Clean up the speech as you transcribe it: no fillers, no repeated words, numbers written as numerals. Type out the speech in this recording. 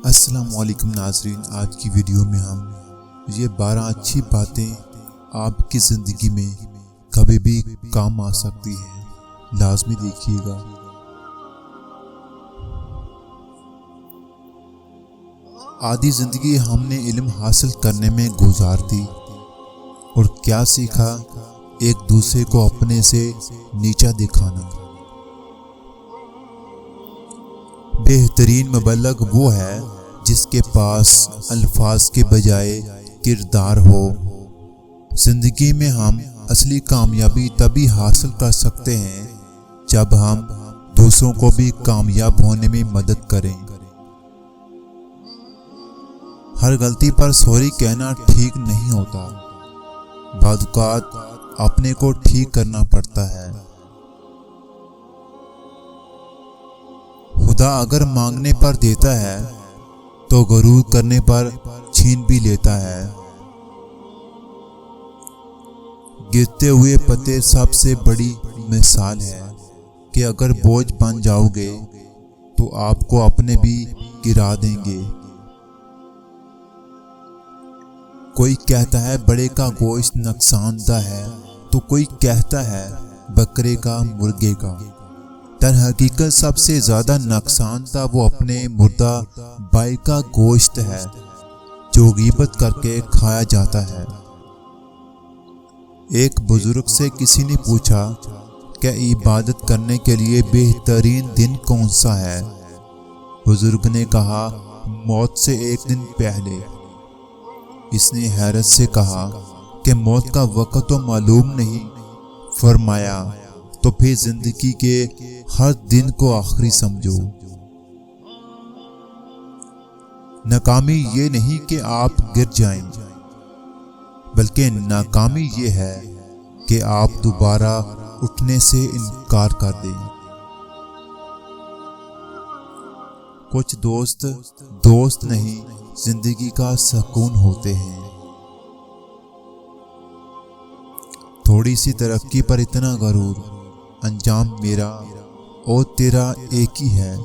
السلام علیکم ناظرین، آج کی ویڈیو میں ہم یہ 12 اچھی باتیں آپ کی زندگی میں کبھی بھی کام آ سکتی ہیں، لازمی دیکھیے گا۔ آدھی زندگی ہم نے علم حاصل کرنے میں گزار دی اور کیا سیکھا؟ ایک دوسرے کو اپنے سے نیچا دکھانا۔ بہترین مبلغ وہ ہے جس کے پاس الفاظ کے بجائے کردار ہو۔ زندگی میں ہم اصلی کامیابی تبھی حاصل کر سکتے ہیں جب ہم دوسروں کو بھی کامیاب ہونے میں مدد کریں۔ ہر غلطی پر سوری کہنا ٹھیک نہیں ہوتا، بعض اوقات اپنے کو ٹھیک کرنا پڑتا ہے۔ خدا اگر مانگنے پر دیتا ہے تو غرور کرنے پر چھین بھی لیتا ہے۔ گرتے ہوئے پتے سب سے بڑی مثال ہے کہ اگر بوجھ بن جاؤ گے تو آپ کو اپنے بھی گرا دیں گے۔ کوئی کہتا ہے بڑے کا گوشت نقصان دہ ہے تو کوئی کہتا ہے بکرے کا مرغے کا۔ در حقیقت سب سے زیادہ نقصان دہ وہ اپنے مردہ بھائی کا گوشت ہے جو غیبت کر کے کھایا جاتا ہے۔ ایک بزرگ سے کسی نے پوچھا کہ عبادت کرنے کے لیے بہترین دن کون سا ہے؟ بزرگ نے کہا موت سے ایک دن پہلے۔ اس نے حیرت سے کہا کہ موت کا وقت تو معلوم نہیں۔ فرمایا تو پھر زندگی کے ہر دن کو آخری سمجھو۔ ناکامی یہ نہیں کہ آپ گر جائیں، بلکہ ناکامی یہ ہے کہ آپ دوبارہ اٹھنے سے انکار کر دیں۔ کچھ دوست نہیں، زندگی کا سکون ہوتے ہیں۔ تھوڑی سی ترقی پر اتنا غرور، انجام میرا اور تیرا ایک ہی ہے۔